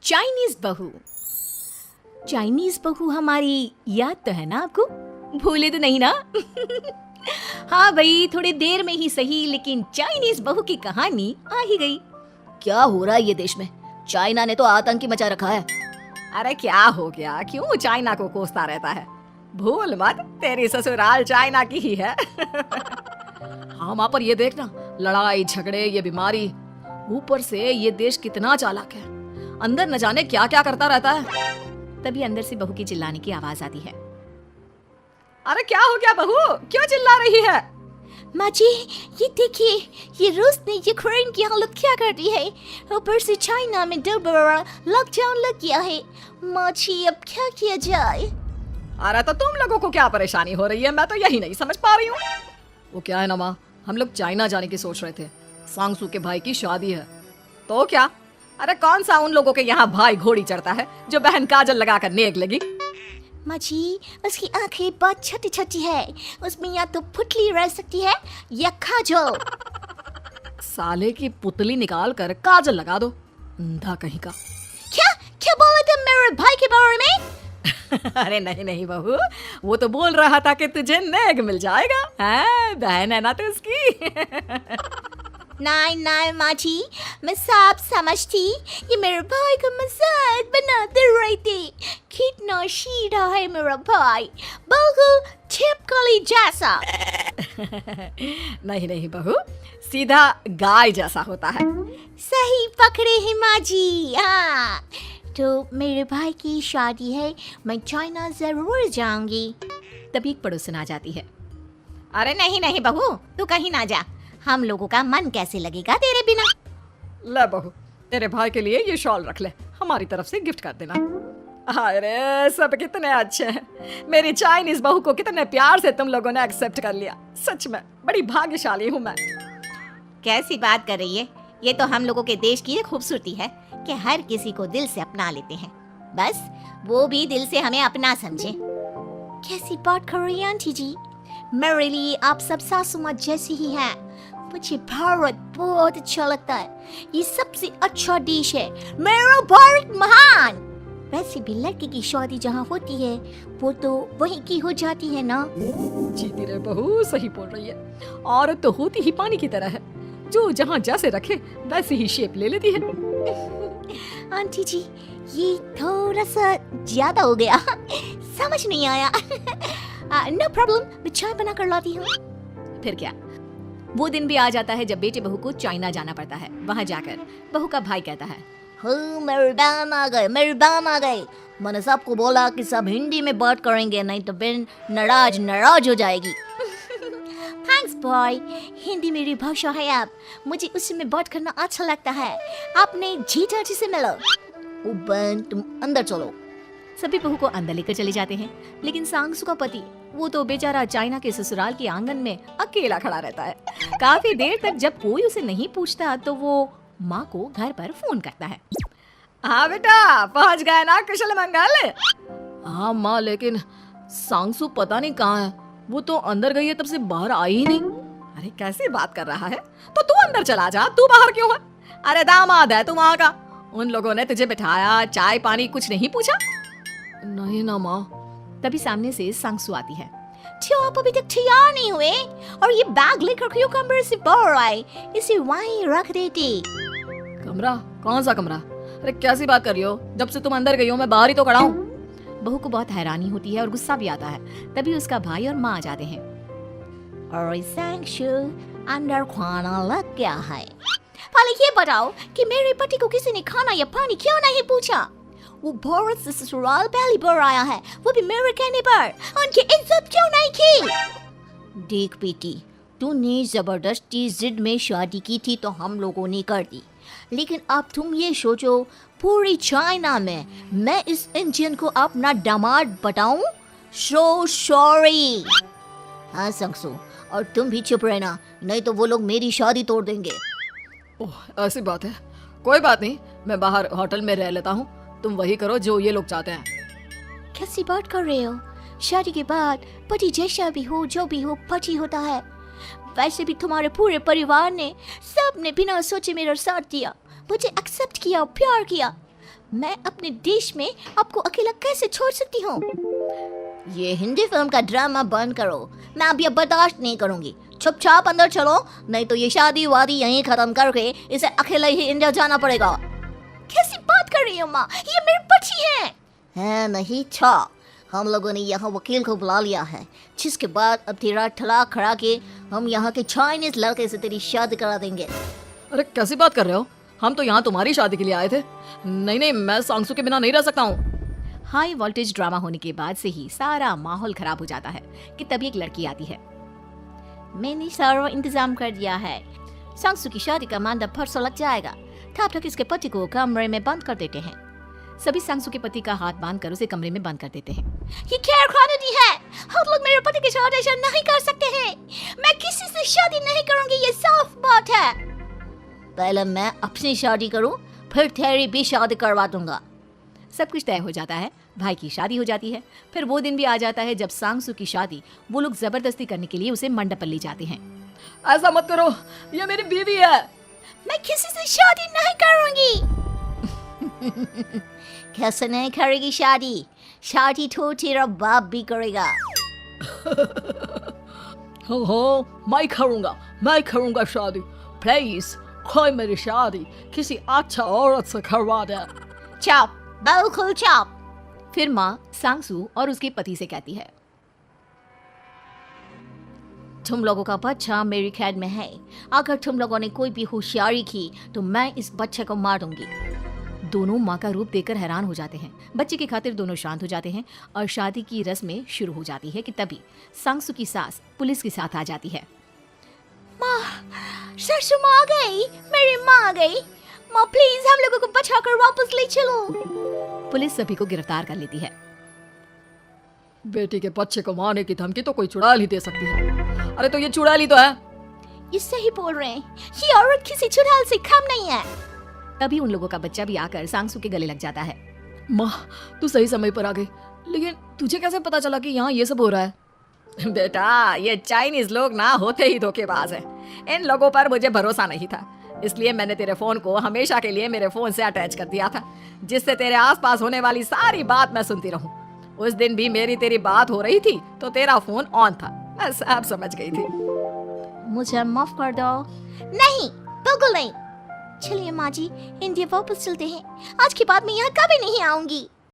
Chinese बहू। Chinese बहू हमारी याद तो है ना आपको? भूले तो नहीं ना? हाँ भाई, थोड़ी देर में ही सही, लेकिन चाइनीज बहू की कहानी आ ही गई। क्या हो रहा है ये देश में? चाइना ने तो आतंकी मचा रखा है। अरे क्या हो गया? क्यों चाइना को कोसता रहता है? भूल मत, तेरी ससुराल चाइना की ही है। हाँ माँ, पर ये देखना, लड़ाई झगड़े, ये बीमारी, ऊपर से ये देश कितना चालाक है, अंदर न जाने क्या क्या करता रहता है। तभी अंदर से बहू की चिल्लाने की आवाज आती है। अरे क्या हो गया बहू, क्यों चिल्ला रही है? माँ जी, ये देखिए, ये रूस ने यूक्रेन की हालत क्या कर दी है। ऊपर से चाइना में दोबारा लॉकडाउन लग गया है। माँ जी, अब क्या किया जाए? अरे तो तुम लोगों को क्या परेशानी हो रही है, मैं तो यही नहीं समझ पा रही हूँ। वो क्या है ना माँ, हम लोग चाइना जाने की सोच रहे थे, सांगसू के भाई की शादी है। तो क्या? अरे कौन सा उन लोगों के यहाँ भाई घोड़ी चढ़ता है जो बहन काजल लगाकर नेक लगी? माँ जी, उसकी आंखें बहुत छोटी छोटी है, उसमें या तो पुतली रह सकती है या काजल। साले की पुतली निकाल कर काजल लगा दो, अंधा कहीं का। क्या क्या बोला तुम मेरे भाई के बारे में? अरे नहीं नहीं बहू, वो तो बोल रहा था कि तुझे नेक मिल जाएगा, बहन है ना तो उसकी। नहीं नहीं माँ जी, मैं सब समझती, ये मेरे भाई को मजाक बनाते रहते। कितना सीधा है मेरा भाई, बिल्कुल छिपकली जैसा। नहीं नहीं बहू, सीधा गाय जैसा होता है। सही पकड़े हैं माँ जी। हाँ, तो मेरे भाई की शादी है, मैं चाइना जरूर जाऊंगी। तभी एक पड़ोसन आ जाती है। अरे नहीं नहीं बहू, तू कहीं ना जा, हम लोगों का मन कैसे लगेगा तेरे बिना। ले बहू, तेरे भाई के लिए ये शॉल रख ले, हमारी तरफ से गिफ्ट कर देना। अरे सब कितने अच्छे हैं, मेरी चाइनीज बहू को कितने प्यार से तुम लोगों ने एक्सेप्ट कर लिया। सच में बड़ी भाग्यशाली हूँ मैं। कैसी बात कर रही है? ये तो हम लोगों के देश की खूबसूरती है कि हर किसी को दिल से अपना लेते हैं, बस वो भी दिल से हमें अपना समझे। कैसी बात कर रही हैं आंटी जी? मेरे लिए आप सब सासू माँ जैसी ही हैं। मुझे भारत बहुत अच्छा लगता है, ये सबसे अच्छा देश है। मेरा भारत महान। वैसे भी लड़की की शादी जहाँ होती है वो तो वहीं की हो जाती है ना। जीती रे बहू, सही बोल रही है। औरत तो होती ही पानी की तरह है, जो जहाँ जैसे रखे वैसे ही शेप ले लेती है। आंटी जी, ये थोड़ा सा ज्यादा हो गया, समझ नहीं आया। नो प्रॉब्लम, मैं चाय बना कर लाती हूँ। फिर क्या, वो दिन भी आ जाता है जब बेटे बहू को चाइना जाना पड़ता है। वहाँ जाकर बहू का भाई कहता है, मेरे बहन आ गए, मेरे बहन आ गए। मैंने सबको बोला कि सब हिंदी में बात करेंगे, नहीं तो बहन नाराज हो जाएगी। थैंक्स बॉय, हिंदी मेरी भाषा है। अब मुझे उसी में बात करना अच्छा लगता है। आपने जीजा जी से मिलो। ओ बहन, तुम अंदर चलो। सभी बहू को अंदर लेकर चले जाते हैं, लेकिन सांगसू का पति, वो तो बेचारा चाइना के ससुराल के आंगन में अकेला खड़ा रहता है। काफी देर तक जब कोई उसे नहीं पूछता तो वो माँ को घर पर फोन करता है। हाँ बेटा, पहुँच गए ना कुशल मंगल? हाँ माँ, लेकिन सांगसू पता नहीं कहाँ है, वो तो अंदर गई है तब से बाहर आई ही नहीं। अरे कैसी बात कर रहा है? तो तू अंदर चला जा, तू बाहर क्यों है? अरे दामाद है तू वहाँ का, उन लोगों ने तुझे बिठाया, चाय पानी कुछ नहीं पूछा? नहीं ना माँ। तभी सामने से सांगसू आती है। क्यों आप अभी तक तैयार नहीं हुए? और ये बैग लेकर क्यों कमरे से बाहर आए? इसे वहीं रख देती। कमरा? कौन सा कमरा? अरे कैसी बात कर रही हो? जब से तुम अंदर गई हो मैं बाहर ही तो खड़ा हूँ। बहू को बहुत हैरानी होती है और गुस्सा भी आता है। तभी उसका भाई और माँ आ जाते हैं। और सांगसू, अंदर खाना लग गया है। पहले ये बताओ कि मेरे पति को किसी ने खाना या पानी क्यों नहीं पूछा? वो भारत से ससुराल पहली बार आया है, वो भी मेरे कहने पर। उनकी इज्जत क्यों नहीं की? देख बेटी, तूने जबरदस्ती जिद में शादी की थी तो हम लोगों ने कर दी, लेकिन अब तुम ये सोचो, पूरी चाइना में मैं इस इंडियन को अपना दामाद बताऊं? So sorry. हाँ सांगसू, और तुम भी चुप रहना, नहीं तो वो लोग मेरी शादी तोड़ देंगे। ओह, ऐसी बात है, कोई बात नहीं, मैं बाहर होटल में रह लेता हूँ, तुम वही करो जो ये लोग चाहते हैं। कैसी बात कर रहे हो? शादी के बाद पति जैसा भी हो, जो भी हो, पति होता है। वैसे भी तुम्हारे पूरे परिवार ने, सबने बिना सोचे मेरा साथ दिया, मुझे एक्सेप्ट किया, प्यार किया। मैं अपने देश में आपको अकेला कैसे छोड़ सकती हूँ? ये हिंदी फिल्म का ड्रामा बंद करो, मैं अब ये बर्दाश्त नहीं करूंगी। चुपचाप अंदर चलो, नहीं तो ये शादी वादी यहीं खत्म करके इसे अकेले ही इंडिया जाना पड़ेगा। कैसी बात कर रही हो माँ, ये मेरी बच्ची है नहीं छा। हम लोगों ने यहाँ वकील को बुला लिया है, जिसके बाद अब तेरा तलाक खड़ा के हम यहाँ के चाइनीज लड़के से तेरी शादी करा देंगे। अरे कैसी बात कर रहे हो? हम तो यहाँ तुम्हारी शादी के लिए आए थे। नहीं, मैं सांगसू के बिना नहीं रह सकता हूँ। हाई वोल्टेज ड्रामा होने के बाद से ही सारा माहौल खराब हो जाता है कि तभी एक लड़की आती है। मैंने सारा इंतजाम कर दिया है, सांगसू की शादी का मंडप परसों लग जाएगा। तब तक इसके पति को कमरे में बंद कर देते हैं। सभी सांगसू के पति का हाथ बांधकर उसे कमरे में बंद कर देते हैं। ये क्या कानूनी है? हम लोग मेरे पति के साथ ऐसा नहीं कर सकते हैं। मैं किसी से शादी नहीं करूंगी, ये साफ बात है। पहले मैं अपनी शादी करूं, फिर तेरी भी शादी करवा दूंगा। सब कुछ तय हो जाता है, भाई की शादी हो जाती है। फिर वो दिन भी आ जाता है जब सांगसू की शादी वो लोग जबरदस्ती करने के लिए उसे मंडप पर ले जाते हैं। ऐसा मत करो, ये मेरी बीवी है। मैं किसी से शादी नहीं करूंगी। कैसे नहीं करेगी शादी? शादी तो तेरा बाप भी करेगा। हो, मैं करूंगा शादी। प्लीज कोई मेरी शादी किसी अच्छा औरत से करवा दे। चुप, बिल्कुल चुप। फिर माँ सांगसू और उसके पति से कहती है, तुम लोगों का बच्चा मेरी कैद में है। अगर तुम लोगों ने कोई भी होशियारी की तो मैं इस बच्चे को मार दूंगी। दोनों माँ का रूप देखकर हैरान हो जाते हैं। बच्चे की खातिर दोनों शांत हो जाते हैं और शादी की रस्में शुरू हो जाती है कि तभी सांगसू की सास पुलिस के साथ आ जाती है। माँ, सासू माँ आ गई, मेरी माँ आ गई। माँ प्लीज हम लोगों को बचाकर वापस ले चलो। पुलिस सभी को गिरफ्तार कर लेती है। बेटी के बच्चे को मारने की धमकी तो कोई चुड़ैल ही दे सकती है। अरे तो ये चुड़ैल ही तो है। ये सही बोल रहे हैं, ये औरत किसी चुड़ैल से कम नहीं है। तभी उन लोगों का बच्चा भी आकर सांगसू के गले लग जाता है। माँ, तू सही समय पर आ गई, लेकिन तुझे कैसे पता चला कि यहाँ ये सब हो रहा है? बेटा, ये चाइनीज लोग ना होते ही धोखेबाज हैं। इन लोगों पर मुझे भरोसा नहीं था, इसलिए मैंने तेरे फोन को हमेशा के लिए मेरे फोन से अटैच कर दिया था, जिससे तेरे आसपास होने वाली सारी बात मैं सुनती रहूं। उस दिन भी मेरी तेरी बात हो रही थी तो तेरा फोन ऑन था, मैं सब समझ गई थी। मुझे माफ कर दो। नहीं, बिल्कुल नहीं। चलिए माँ जी, इंडिया वापस चलते हैं। आज के बाद मैं यहाँ कभी नहीं आऊंगी।